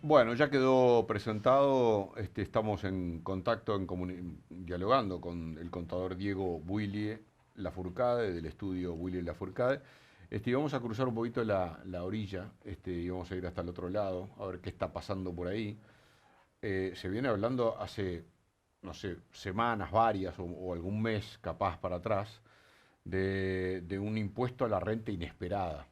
Bueno, ya quedó presentado, estamos en contacto, dialogando con el contador Diego Builie Lafourcade, del estudio Builie Lafourcade. Y vamos a cruzar un poquito la orilla, y vamos a ir hasta el otro lado, a ver qué está pasando por ahí. Se viene hablando hace, no sé, semanas, varias o algún mes capaz para atrás, de un impuesto a la renta inesperada.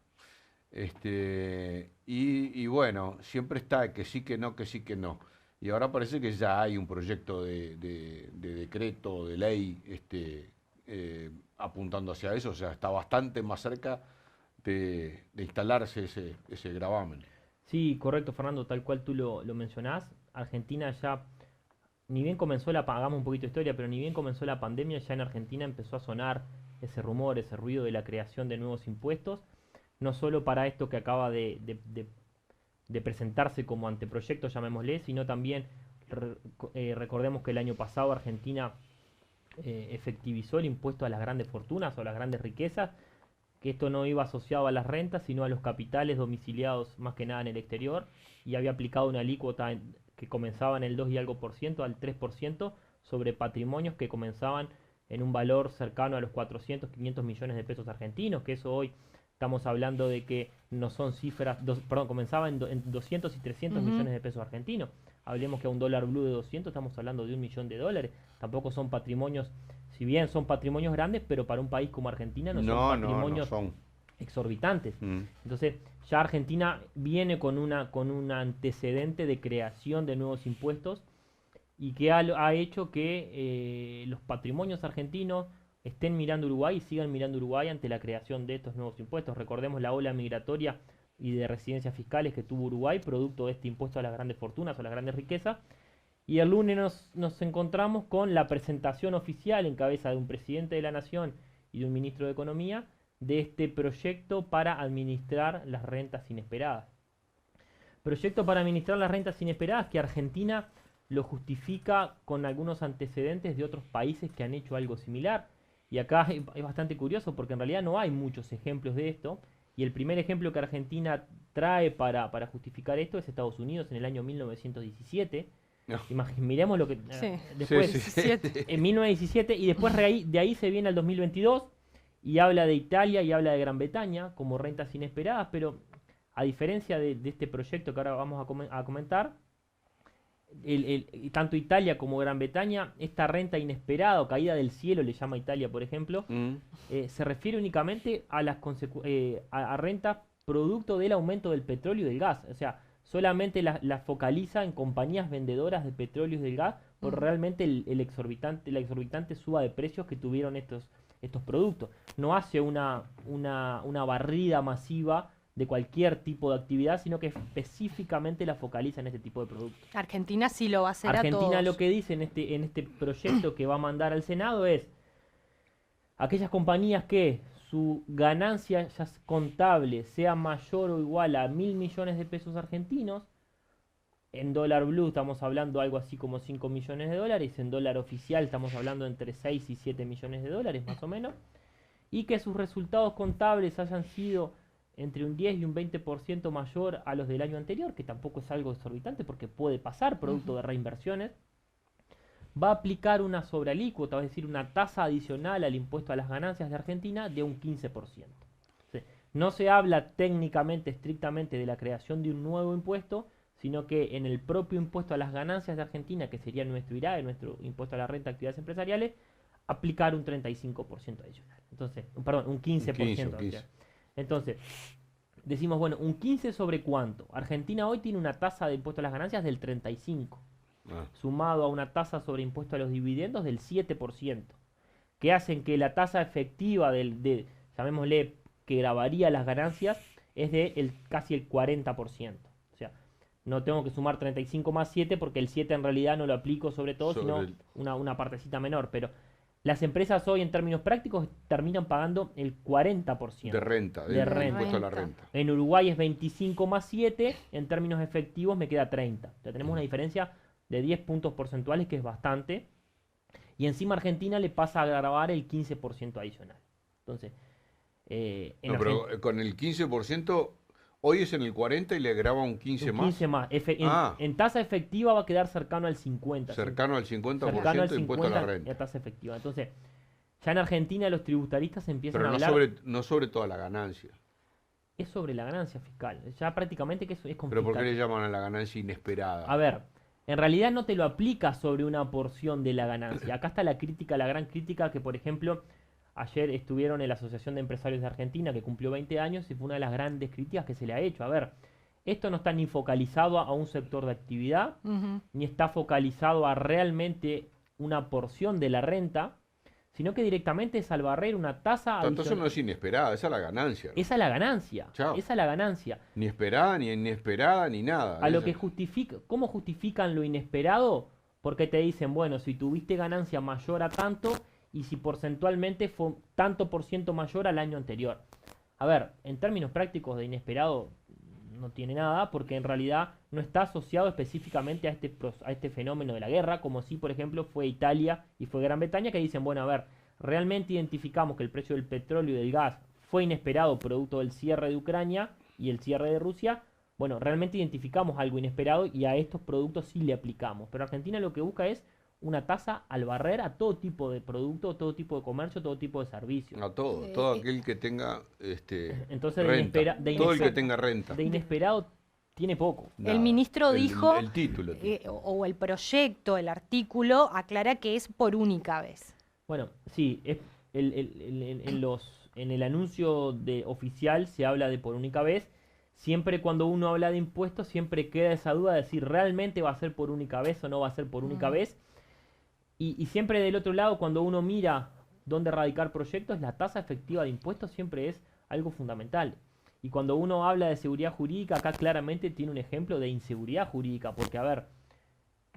Y bueno, siempre está que sí, que no, que sí, que no. Y ahora parece que ya hay un proyecto de decreto, de ley, apuntando hacia eso. O sea, está bastante más cerca de instalarse ese gravamen. Sí, correcto, Fernando, tal cual tú lo mencionás. Argentina ya, ni bien comenzó hagamos un poquito de historia, pero ni bien comenzó la pandemia, ya en Argentina empezó a sonar ese rumor, ese ruido de la creación de nuevos impuestos, no solo para esto que acaba de presentarse como anteproyecto, llamémosle, sino también recordemos que el año pasado Argentina efectivizó el impuesto a las grandes fortunas o a las grandes riquezas, que esto no iba asociado a las rentas, sino a los capitales domiciliados más que nada en el exterior, y había aplicado una alícuota que comenzaba en el 2 y algo por ciento al 3% sobre patrimonios que comenzaban en un valor cercano a los 400, 500 millones de pesos argentinos, que eso hoy estamos hablando de que no son cifras, perdón, comenzaba en 200 y 300 Ujú. millones de pesos argentinos. Hablemos que a un dólar blue de 200 estamos hablando de 1 millón de dólares. Tampoco son patrimonios, si bien son patrimonios grandes, pero para un país como Argentina no son No, no, no patrimonios son. exorbitantes. Mm. Entonces, ya Argentina viene con un antecedente de creación de nuevos impuestos y que ha hecho que los patrimonios argentinos estén mirando Uruguay y sigan mirando Uruguay ante la creación de estos nuevos impuestos. Recordemos la ola migratoria y de residencias fiscales que tuvo Uruguay, producto de este impuesto a las grandes fortunas o a las grandes riquezas. Y el lunes nos encontramos con la presentación oficial en cabeza de un presidente de la Nación y de un ministro de Economía de este proyecto para administrar las rentas inesperadas. Proyecto para administrar las rentas inesperadas que Argentina lo justifica con algunos antecedentes de otros países que han hecho algo similar. Y acá es bastante curioso porque en realidad no hay muchos ejemplos de esto. Y el primer ejemplo que Argentina trae para justificar esto es Estados Unidos en el año 1917. No. Miremos lo que Sí, Sí, después, sí. 17. en 1917, y después de ahí se viene al 2022 y habla de Italia y habla de Gran Bretaña como rentas inesperadas, pero a diferencia de este proyecto que ahora vamos a comentar, tanto Italia como Gran Bretaña, esta renta inesperada o caída del cielo, le llama Italia por ejemplo, Mm. se refiere únicamente a las a rentas producto del aumento del petróleo y del gas. O sea, solamente la focaliza en compañías vendedoras de petróleo y del gas por Ujú. realmente la exorbitante suba de precios que tuvieron estos productos. No hace una barrida masiva de cualquier tipo de actividad, sino que específicamente la focaliza en este tipo de productos. Argentina sí lo va a hacer a Argentina lo todos. que dice en este proyecto que va a mandar al Senado es aquellas compañías que su ganancia ya contable sea mayor o igual a 1.000 millones de pesos argentinos, en dólar blue estamos hablando algo así como 5 millones de dólares, en dólar oficial estamos hablando entre 6 y 7 millones de dólares más o menos, y que sus resultados contables hayan sido entre un 10 y un 20% mayor a los del año anterior, que tampoco es algo exorbitante porque puede pasar producto Ujú. de reinversiones, va a aplicar una sobrealícuota, es decir, una tasa adicional al impuesto a las ganancias de Argentina de un 15%. Sí. No se habla técnicamente, estrictamente, de la creación de un nuevo impuesto, sino que en el propio impuesto a las ganancias de Argentina, que sería nuestro IRAE, nuestro impuesto a la renta de actividades empresariales, aplicar un 35% adicional. Entonces, perdón, un Un 15, 15% un adicional. 15. Entonces, decimos, bueno, ¿un 15 sobre cuánto? Argentina hoy tiene una tasa de impuesto a las ganancias del 35%, Ah. sumado a una tasa sobre impuesto a los dividendos del 7%, que hacen que la tasa efectiva llamémosle, que grabaría las ganancias, es de casi el 40%. O sea, no tengo que sumar 35 más 7 porque el 7 en realidad no lo aplico sobre todo, Sobre sino el una partecita menor. Pero las empresas hoy en términos prácticos terminan pagando el de 40% renta, de De del renta. impuesto a la renta. renta. En Uruguay es 25 más 7, en términos efectivos me queda 30. O sea, tenemos una diferencia de 10 puntos porcentuales que es bastante. Y encima Argentina le pasa a grabar el 15% adicional. Entonces, en No, pero Argentina... con el 15%, Hoy es en el 40 y le graba un 15 Un más. 15 más. Ah, En tasa efectiva va a quedar cercano al 50. cercano al Cercano al 50% de impuesto a la 50 renta. en tasa efectiva. Entonces, ya en Argentina los tributaristas empiezan Pero a no hablar, no sobre toda la ganancia. es sobre la ganancia fiscal. Ya prácticamente que es Pero ¿por qué le confiscatorio. llaman a la ganancia inesperada? A ver, en realidad no te lo aplica sobre una porción de la ganancia. Acá está la crítica, la gran crítica que, por ejemplo, ayer estuvieron en la Asociación de Empresarios de Argentina, que cumplió 20 años, y fue una de las grandes críticas que se le ha hecho. A ver, esto no está ni focalizado a un sector de actividad, Ujú. ni está focalizado a realmente una porción de la renta, sino que directamente es al barrer una tasa Entonces no adicional. es inesperada, esa es la ganancia, ¿no? Esa es la ganancia, Chao. esa es la ganancia. Ni esperada, ni inesperada, ni nada. A lo Esa- que justifica, ¿cómo justifican lo inesperado? Porque te dicen, bueno, si tuviste ganancia mayor a tanto y si porcentualmente fue tanto por ciento mayor al año anterior. A ver, en términos prácticos de inesperado no tiene nada porque en realidad no está asociado específicamente a a este fenómeno de la guerra, como si por ejemplo fue Italia y fue Gran Bretaña que dicen, bueno, a ver, realmente identificamos que el precio del petróleo y del gas fue inesperado producto del cierre de Ucrania y el cierre de Rusia. Bueno, realmente identificamos algo inesperado y a estos productos sí le aplicamos. Pero Argentina lo que busca es una tasa al barrer a todo tipo de producto, todo tipo de comercio, todo tipo de servicio. A todo, Eh, todo eh, aquel que tenga Entonces renta, todo el que de tenga renta. inesperado tiene poco. El Nada. ministro dijo, El título. o el proyecto, el artículo, aclara que es por única vez. Bueno, sí, es en el anuncio oficial se habla de por única vez. Siempre cuando uno habla de impuestos, siempre queda esa duda de si realmente va a ser por única vez o no va a ser por única vez. Y siempre del otro lado, cuando uno mira dónde radicar proyectos, la tasa efectiva de impuestos siempre es algo fundamental. Y cuando uno habla de seguridad jurídica, acá claramente tiene un ejemplo de inseguridad jurídica, porque a ver,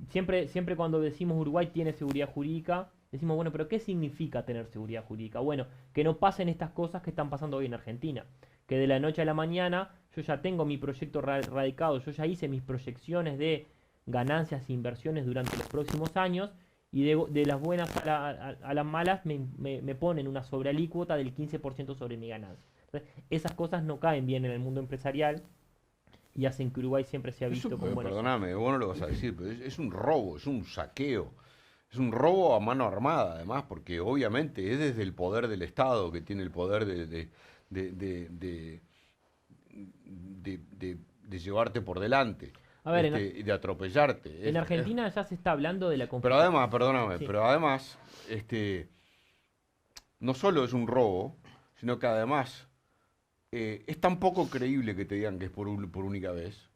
siempre cuando decimos Uruguay tiene seguridad jurídica, decimos, bueno, pero ¿qué significa tener seguridad jurídica? Bueno, que no pasen estas cosas que están pasando hoy en Argentina. Que de la noche a la mañana yo ya tengo mi proyecto radicado, yo ya hice mis proyecciones de ganancias e inversiones durante los próximos años y de las buenas a las malas me ponen una sobrealícuota del 15% sobre mi ganancia. Entonces, esas cosas no caen bien en el mundo empresarial y hacen que Uruguay siempre sea visto como buenos. Perdóname, vos no lo vas a decir, pero es un robo, es un saqueo. Es un robo a mano armada, además, porque obviamente es desde el poder del Estado que tiene el poder de, de- de llevarte por delante, A ver, y de atropellarte. en Argentina ya se está hablando de la Pero confiscación. además, perdóname, Sí. pero además, no solo es un robo, sino que además es tan poco creíble que te digan que es por única vez,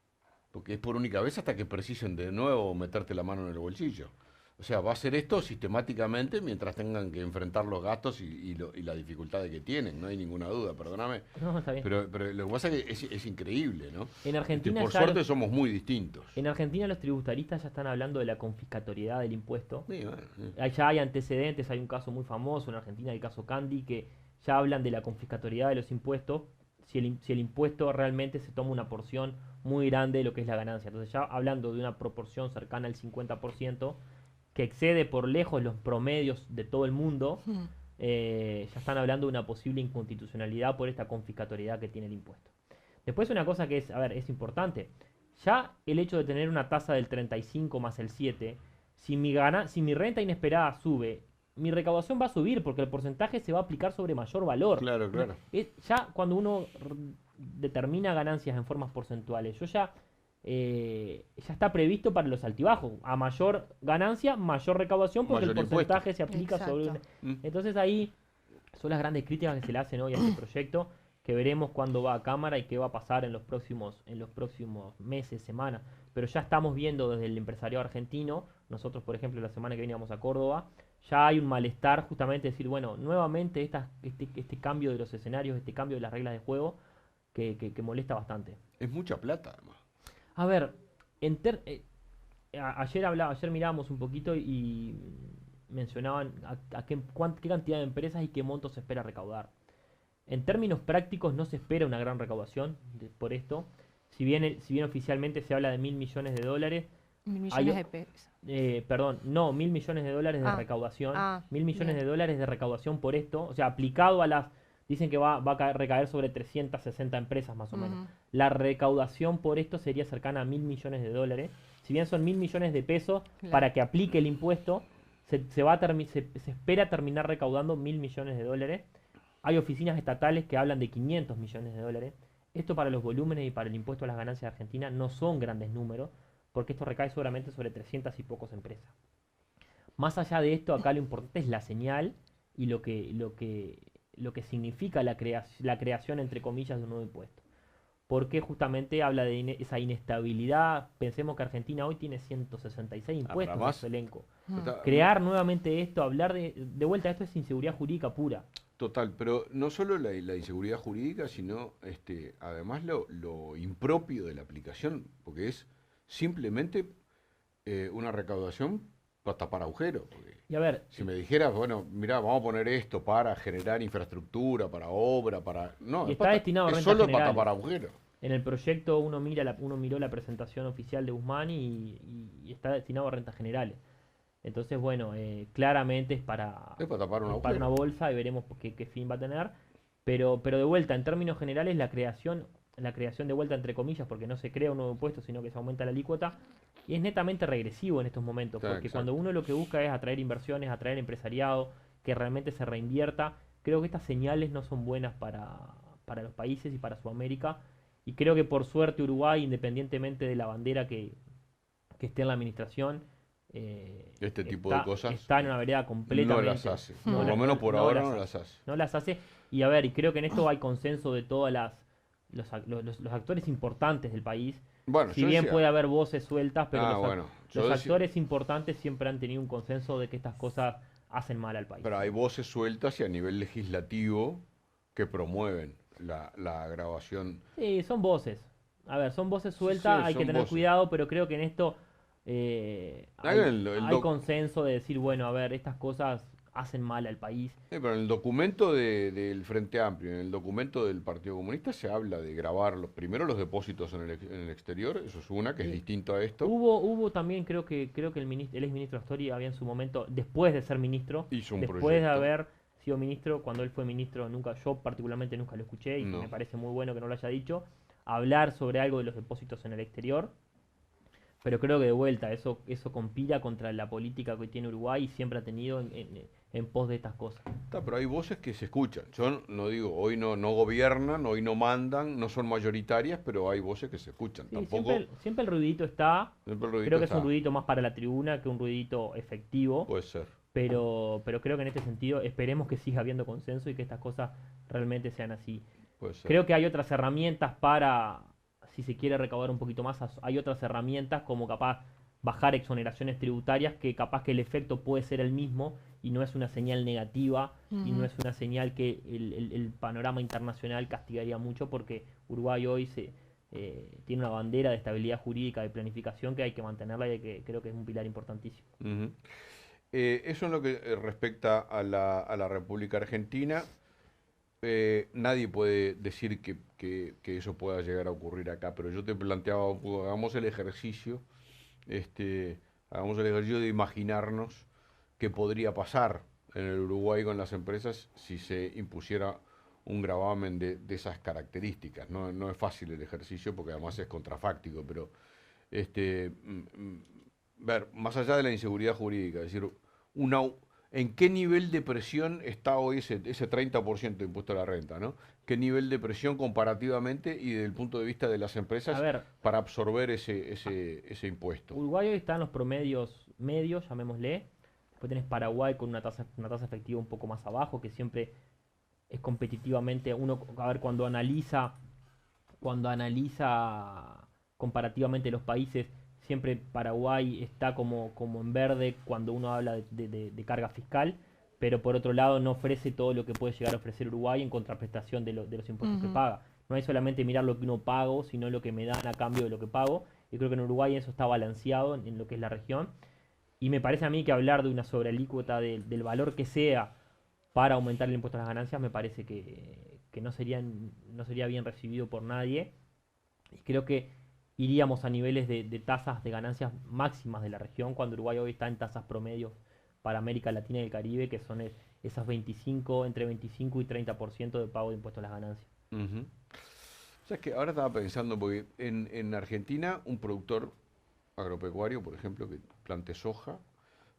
porque es por única vez hasta que precisen de nuevo meterte la mano en el bolsillo. O sea, va a ser esto sistemáticamente mientras tengan que enfrentar los gastos y las dificultades que tienen, no hay ninguna duda, perdóname. No, está bien. Pero lo que pasa es que es increíble, ¿no? En Argentina Por ya suerte somos muy distintos. En Argentina los tributaristas ya están hablando de la confiscatoriedad del impuesto. Sí, bueno, sí. Ya hay antecedentes, hay un caso muy famoso en Argentina, el caso Candy, que ya hablan de la confiscatoriedad de los impuestos si el impuesto realmente se toma una porción muy grande de lo que es la ganancia. Entonces ya hablando de una proporción cercana al 50%, que excede por lejos los promedios de todo el mundo, ya están hablando de una posible inconstitucionalidad por esta confiscatoriedad que tiene el impuesto. Después una cosa que es, a ver, es importante. Ya el hecho de tener una tasa del 35 más el 7, si mi renta inesperada sube, mi recaudación va a subir porque el porcentaje se va a aplicar sobre mayor valor. Claro, claro. Ya cuando uno determina ganancias en formas porcentuales, ya está previsto para los altibajos. A mayor ganancia, mayor recaudación porque Mayor el porcentaje se aplica sobre... Exacto. Entonces ahí son las grandes críticas que se le hacen hoy a este proyecto, que veremos cuándo va a Cámara y qué va a pasar en los próximos meses, semanas. Pero ya estamos viendo desde el empresariado argentino, nosotros por ejemplo la semana que viene vamos a Córdoba, ya hay un malestar justamente decir, bueno, nuevamente este cambio de los escenarios, este cambio de las reglas de juego que molesta bastante. Es mucha plata, además. A ver, ayer mirábamos un poquito y mencionaban qué cantidad de empresas y qué monto se espera recaudar. En términos prácticos no se espera una gran recaudación por esto. Si bien oficialmente se habla de 1.000 millones de dólares, 1.000 millones de pesos. perdón, no, 1.000 millones de dólares de Ah, recaudación, ah, 1.000 millones bien. de dólares de recaudación por esto, o sea, aplicado a las Dicen que va a recaer sobre 360 empresas más o menos. Ujú. La recaudación por esto sería cercana a 1.000 millones de dólares. Si bien son 1.000 millones de pesos Claro. para que aplique el impuesto, se espera terminar recaudando 1.000 millones de dólares. Hay oficinas estatales que hablan de 500 millones de dólares. Esto para los volúmenes y para el impuesto a las ganancias de Argentina no son grandes números, porque esto recae seguramente sobre 300 y pocos empresas. Más allá de esto, acá lo importante es la señal y lo que significa la creación, entre comillas, de un nuevo impuesto. Porque justamente habla de esa inestabilidad. Pensemos que Argentina hoy tiene 166 impuestos en más. su elenco. Está- Crear nuevamente esto, hablar de vuelta, esto es inseguridad jurídica pura. Total, pero no solo la inseguridad jurídica, sino además lo impropio de la aplicación, porque es simplemente una recaudación para tapar agujeros. Porque Y a ver, si me dijeras, bueno, mira, vamos a poner esto para generar infraestructura, para obra, para... No, Y es, está para, destinado a es rentas solo para generales. tapar agujeros. en el proyecto uno miró la presentación oficial de Guzmán y está destinado a rentas generales. Entonces, bueno, claramente es para Tapar un es para una agujero. bolsa y veremos qué fin va a tener. Pero de vuelta, en términos generales, la creación de vuelta entre comillas, porque no se crea un nuevo impuesto, sino que se aumenta la alícuota, y es netamente regresivo en estos momentos, Sí, porque exacto. cuando uno lo que busca es atraer inversiones, atraer empresariado, que realmente se reinvierta, creo que estas señales no son buenas para los países y para Sudamérica, y creo que por suerte Uruguay, independientemente de la bandera que esté en la administración, Este tipo de cosas está en una vereda no completamente. las hace. No Por lo las- menos por ahora no hace. las hace. No las hace. Y a ver, y creo que en esto hay consenso de todos los actores importantes del país. Bueno, Si yo bien decía- puede haber voces sueltas, pero bueno, yo los decía- actores importantes siempre han tenido un consenso de que estas cosas hacen mal al país. Pero hay voces sueltas y a nivel legislativo que promueven la grabación. Sí, son voces. A ver, son voces Sí, sueltas, hay son que tener voces. cuidado, pero creo que en esto hay, El hay consenso de decir, bueno, a ver, estas cosas hacen mal al país. Pero en el documento del Frente Amplio, en el documento del Partido Comunista se habla de grabar primero los depósitos en el exterior, eso es una, que es Sí. distinto a esto. Hubo también, creo que el exministro Astori había en su momento, después de ser ministro, Hizo un después de proyecto. haber sido ministro, cuando él fue ministro, yo particularmente nunca lo escuché y No. me parece muy bueno que no lo haya dicho, hablar sobre algo de los depósitos en el exterior. Pero creo que de vuelta, eso conspira contra la política que hoy tiene Uruguay y siempre ha tenido en pos de estas cosas. Pero hay voces que se escuchan. Yo no digo, hoy no gobiernan, hoy no mandan, no son mayoritarias, pero hay voces que se escuchan. Sí, Tampoco siempre el ruidito está. siempre el ruidito Creo que es está. un ruidito más para la tribuna que un ruidito efectivo. Puede ser. Pero creo que en este sentido esperemos que siga habiendo consenso y que estas cosas realmente sean así. Puede ser. Creo que hay otras herramientas para, si se quiere recaudar un poquito más, hay otras herramientas como capaz bajar exoneraciones tributarias que capaz que el efecto puede ser el mismo y no es una señal negativa y no Ujú. es una señal que el panorama internacional castigaría mucho porque Uruguay hoy tiene una bandera de estabilidad jurídica, de planificación que hay que mantenerla y que creo que es un pilar importantísimo. Ujú. Eso en lo que respecta a la República Argentina. Nadie puede decir que eso pueda llegar a ocurrir acá, pero yo te planteaba, hagamos el ejercicio, hagamos el ejercicio de imaginarnos qué podría pasar en el Uruguay con las empresas si se impusiera un gravamen de esas características. No es fácil el ejercicio porque además es contrafáctico, pero ver, más allá de la inseguridad jurídica, es decir, ¿en qué nivel de presión está hoy ese 30% de impuesto a la renta, ¿no? ¿Qué nivel de presión comparativamente y desde el punto de vista de las empresas A ver, para absorber ese impuesto? Uruguay hoy está en los promedios medios, llamémosle. Después tenés Paraguay con una tasa efectiva un poco más abajo, que siempre es competitivamente, a ver, cuando analiza comparativamente los países, siempre Paraguay está como en verde cuando uno habla de carga fiscal, pero por otro lado no ofrece todo lo que puede llegar a ofrecer Uruguay en contraprestación de los impuestos que Ujú. paga. No hay solamente mirar lo que uno pago, sino lo que me dan a cambio de lo que pago. Y creo que en Uruguay eso está balanceado en lo que es la región. Y me parece a mí que hablar de una sobrealícuota del valor que sea para aumentar el impuesto a las ganancias me parece que no sería bien recibido por nadie. Y creo que iríamos a niveles de tasas de ganancias máximas de la región, cuando Uruguay hoy está en tasas promedios para América Latina y el Caribe, que son esas entre 25 y 30% de pago de impuestos a las ganancias. Ujú. O sea, es que ahora estaba pensando, porque en Argentina un productor agropecuario, por ejemplo, que plante soja,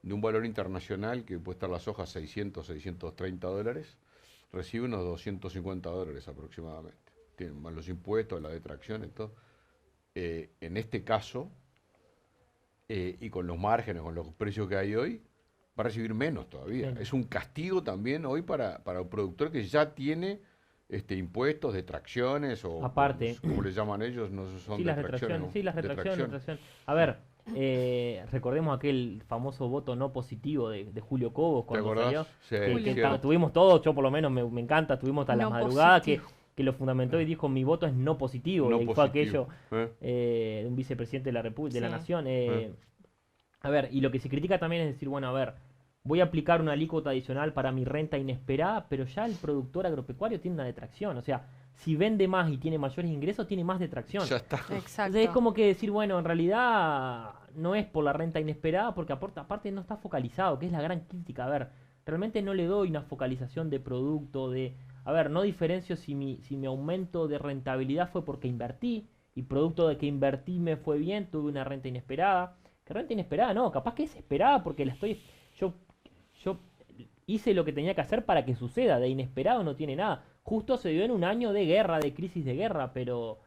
de un valor internacional que puede estar la soja 600, 630 dólares, recibe unos 250 dólares aproximadamente. Tienen más los impuestos, la detracción y todo. En este caso, y con los márgenes, con los precios que hay hoy, va a recibir menos todavía. Menos. Es un castigo también hoy para un productor que ya tiene impuestos, detracciones, o Aparte, como le llaman ellos, no son sí, las detracciones, retracciones, ¿no? sí, las retracciones, Detracción. retracciones. A ver, recordemos aquel famoso voto no positivo de Julio Cobos ¿Te cuando acordás? salió, Sí, Julio cierto. tuvimos todos, yo por lo menos me encanta, tuvimos hasta la No madrugada positivo. que lo fundamentó y dijo mi voto es no positivo, No y fue positivo. aquello de un vicepresidente de la de la Sí. Nación. ¿Eh? A ver, y lo que se critica también es decir, bueno, a ver, voy a aplicar una alícuota adicional para mi renta inesperada, pero ya el productor agropecuario tiene una detracción. O sea, si vende más y tiene mayores ingresos, tiene más detracción. Ya está. Exacto. Entonces es como que decir, bueno, en realidad no es por la renta inesperada, porque aparte no está focalizado, que es la gran crítica. A ver, realmente no le doy una focalización de producto, a ver, no diferencio si mi aumento de rentabilidad fue porque invertí, y producto de que invertí me fue bien, tuve una renta inesperada. Que renta inesperada no, capaz que es esperada porque yo, yo hice lo que tenía que hacer para que suceda, de inesperado no tiene nada. Justo se dio en un año de guerra, de crisis de guerra, pero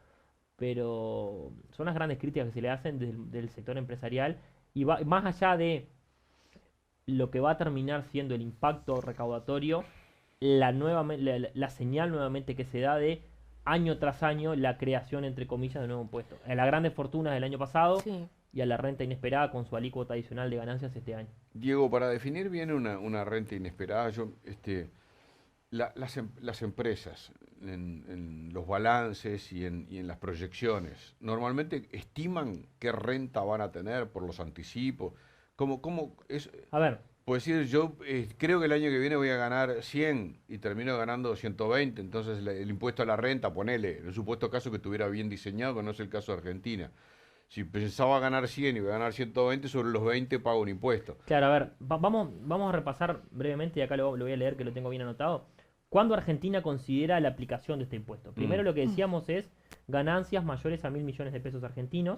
son las grandes críticas que se le hacen del sector empresarial y va más allá de lo que va a terminar siendo el impacto recaudatorio, la señal nuevamente que se da de año tras año la creación, entre comillas, de nuevos impuestos. A las grandes fortunas del año pasado Sí. y a la renta inesperada con su alícuota adicional de ganancias este año. Diego, para definir bien una renta inesperada, las empresas en los balances y en las proyecciones, normalmente estiman qué renta van a tener por los anticipos. ¿Cómo es? A ver, Puedo decir, yo creo que el año que viene voy a ganar 100 y termino ganando 120, entonces el impuesto a la renta, ponele, en el supuesto caso que estuviera bien diseñado, que no es el caso de Argentina. Si pensaba ganar 100 y voy a ganar 120, sobre los 20 pago un impuesto. claro, a ver, vamos a repasar brevemente, y acá lo voy a leer que lo tengo bien anotado. ¿Cuándo Argentina considera la aplicación de este impuesto? Primero lo que decíamos es ganancias mayores a 1.000 millones de pesos argentinos,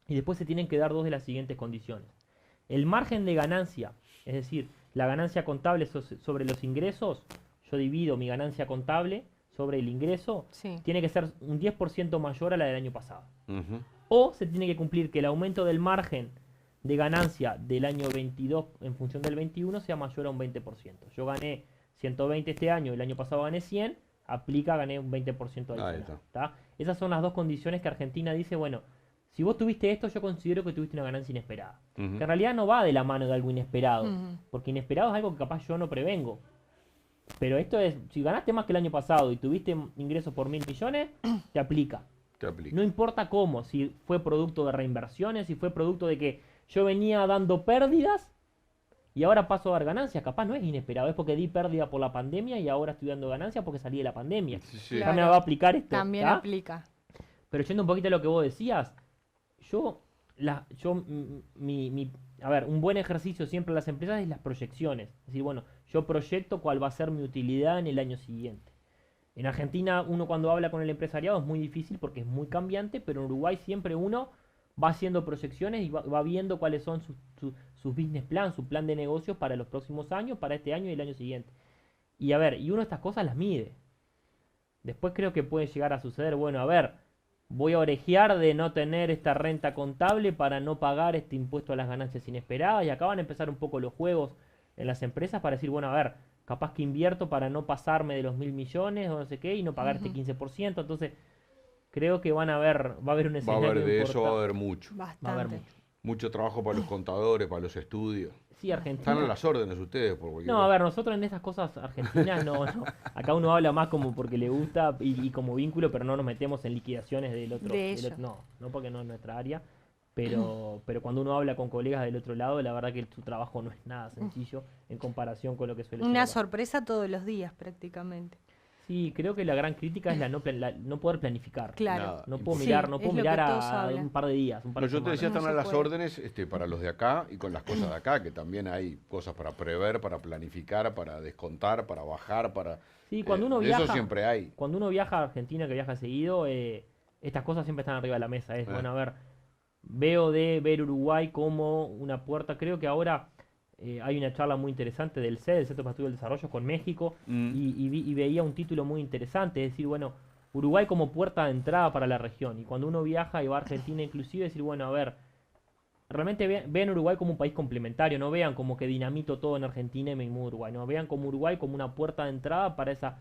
y después se tienen que dar dos de las siguientes condiciones. El margen de ganancia, es decir, la ganancia contable sobre los ingresos, yo divido mi ganancia contable sobre el ingreso, Sí. tiene que ser un 10% mayor a la del año pasado. Ujú. O se tiene que cumplir que el aumento del margen de ganancia del año 22 en función del 21 sea mayor a un 20%. Yo gané 120 este año, el año pasado gané 100, gané un 20% Ahí adicional. ¿Tá? Esas son las dos condiciones que Argentina dice, bueno, si vos tuviste esto, yo considero que tuviste una ganancia inesperada. Ujú. Que en realidad no va de la mano de algo inesperado, Ujú. porque inesperado es algo que capaz yo no prevengo. Pero esto es, si ganaste más que el año pasado y tuviste ingresos por 1.000 millones, te aplica. Te aplica. No importa cómo, si fue producto de reinversiones, si fue producto de que yo venía dando pérdidas y ahora paso a dar ganancias. Capaz no es inesperado, es porque di pérdida por la pandemia y ahora estoy dando ganancias porque salí de la pandemia. Sí, sí. Ya me va a aplicar esto. También ¿tá? aplica. Pero yendo un poquito a lo que vos decías, a ver, un buen ejercicio siempre en las empresas es las proyecciones. Es decir, bueno, yo proyecto cuál va a ser mi utilidad en el año siguiente. En Argentina uno cuando habla con el empresariado es muy difícil porque es muy cambiante, pero en Uruguay siempre uno va haciendo proyecciones y va viendo cuáles son sus business plan, su plan de negocios para los próximos años, para este año y el año siguiente. Y a ver, y uno estas cosas las mide. Después creo que puede llegar a suceder, bueno, a ver, voy a orejear de no tener esta renta contable para no pagar este impuesto a las ganancias inesperadas, y acá van a empezar un poco los juegos en las empresas para decir, bueno, a ver, capaz que invierto para no pasarme de los 1.000 millones o no sé qué y no pagar este 15%, entonces creo que va a haber un Va a escenario haber de eso, va a importante. haber mucho. Va a haber Bastante. mucho. Mucho trabajo para los contadores, para los estudios. Sí, Están a Argentina. las órdenes ustedes por cualquier No, a cosa. ver, nosotros en esas cosas argentinas no. Acá uno habla más como porque le gusta y como vínculo, pero no nos metemos en liquidaciones del otro. De ellos. No porque no es nuestra área. Pero cuando uno habla con colegas del otro lado, la verdad que su trabajo no es nada sencillo en comparación con lo que suele ser Una acá. sorpresa todos los días prácticamente. Sí, creo que la gran crítica es no poder planificar. Claro. Nada. No puedo Sí, mirar, no es puedo lo que mirar todos a hablan. un par de días, un par No, de yo te decía, semanas. No están a se las puede. órdenes para los de acá y con las cosas de acá, que también hay cosas para prever, para planificar, para descontar, para bajar, para... Sí, cuando uno de viaja, eso siempre hay. cuando uno viaja a Argentina, que viaja seguido, estas cosas siempre están arriba de la mesa. Bueno, a ver, veo de ver Uruguay como una puerta. Creo que ahora hay una charla muy interesante del CED, del Centro para Estudio del Desarrollo, con México, y veía un título muy interesante, es decir, bueno, Uruguay como puerta de entrada para la región. Y cuando uno viaja y va a Argentina inclusive, decir, bueno, a ver, realmente vean Uruguay como un país complementario, no vean como que dinamito todo en Argentina y me mudo a Uruguay, no vean como Uruguay como una puerta de entrada para esa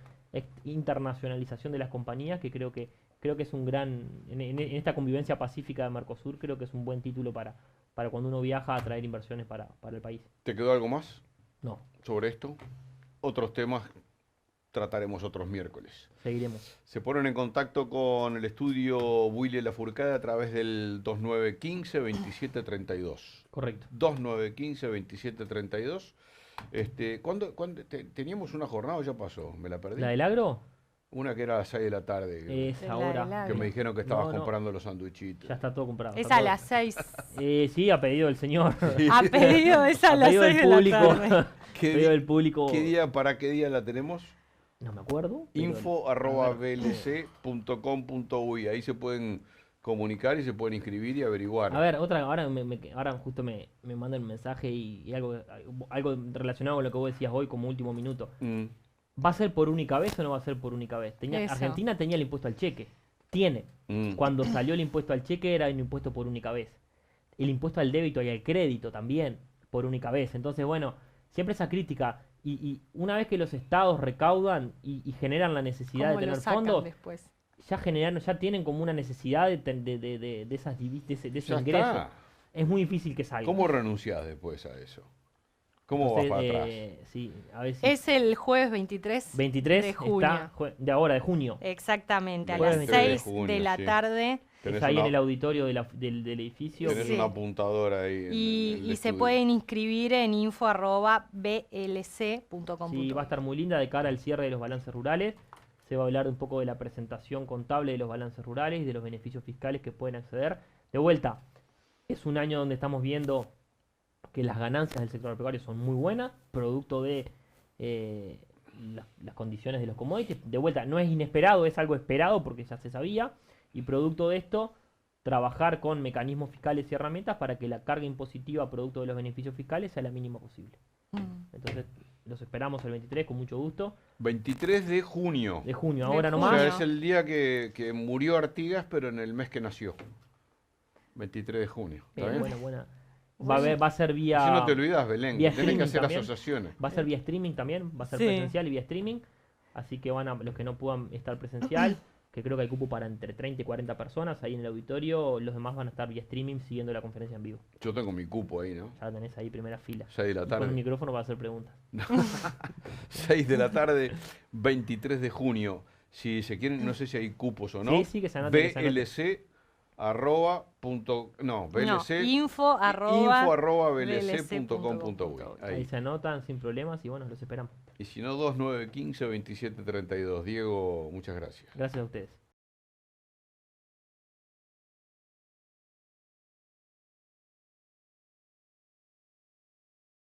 internacionalización de las compañías, que creo que es un gran, en esta convivencia pacífica de Mercosur, creo que es un buen título para cuando uno viaja a traer inversiones para el país. ¿Te quedó algo más No, sobre esto? Otros temas trataremos otros miércoles. seguiremos. Se ponen en contacto con el estudio Willy Lafourcade a través del 2915-2732. Correcto. 2915-2732. ¿Cuándo teníamos una jornada o ya pasó? ¿Me la perdí? ¿La del agro? Una que era a las 6 de la tarde. Es La del ahora. agro. Que me dijeron que estabas No, no. comprando los sanduichitos. Ya está todo comprado. Es está a todo- las 6. Sí, a pedido del señor. Ha pedido, es a A las pedido 6 del de la público. tarde. Pedido del público. ¿Para qué día la tenemos? No me acuerdo. pero- info@blc.com.uy. Ahí se pueden comunicar y se pueden inscribir y averiguar. A ver, ahora justo me mandan un mensaje y algo relacionado con lo que vos decías hoy como último minuto. Mm, ¿Va a ser por única vez o no va a ser por única vez? Eso. Argentina tenía el impuesto al cheque. Tiene. mm. Cuando salió el impuesto al cheque era un impuesto por única vez. El impuesto al débito y al crédito también por única vez. Entonces, bueno, siempre esa crítica. Y una vez que los estados recaudan y generan la necesidad de ¿Cómo lo tener sacan fondos, después? ya tienen como una necesidad de ese Ya ingreso. está. Es muy difícil que salga. ¿Cómo renunciás después a eso? ¿Cómo vas Entonces, para atrás? Sí, a ver si. Es el jueves 23 23 de junio. de junio. Exactamente, a Jueves las 23 de 6 de junio, la sí. tarde. Tenés Es ahí en una- el auditorio del edificio. Tenés Sí. una apuntadora ahí. en Y el se estudio. pueden inscribir en info@blc.com. Sí, va a estar muy linda de cara al cierre de los balances rurales. Se va a hablar un poco de la presentación contable de los balances rurales y de los beneficios fiscales que pueden acceder. De vuelta, es un año donde estamos viendo que las ganancias del sector agropecuario son muy buenas, producto de las condiciones de los commodities. De vuelta, no es inesperado, es algo esperado porque ya se sabía. Y producto de esto, trabajar con mecanismos fiscales y herramientas para que la carga impositiva producto de los beneficios fiscales sea la mínima posible. Entonces, los esperamos el 23 con mucho gusto. 23 de junio. De junio, De ahora junio. O nomás. sea, es el día que murió Artigas, pero en el mes que nació. 23 de junio. ¿Está bien? Buena. Va a ser vía. Si no te olvidas, Belén, vía tenés que streaming hacer también. asociaciones. Va a ser vía streaming también, va a ser Sí. presencial y vía streaming. Así que los que no puedan estar presencial, que creo que hay cupo para entre 30 y 40 personas ahí en el auditorio, los demás van a estar vía streaming siguiendo la conferencia en vivo. Yo tengo mi cupo ahí, ¿no? Ya la tenés ahí primera fila. 6 de la Y con un tarde. micrófono para hacer preguntas. 6 de la tarde, 23 de junio. Si se quieren, no sé si hay cupos o no. Sí, que se anoten, que se anoten. BLC arroba punto, no, BLC info@blc.com.uy. Ahí se anotan sin problemas y bueno, los esperamos. Y si no, 2915-2732. Diego, muchas gracias. Gracias a ustedes.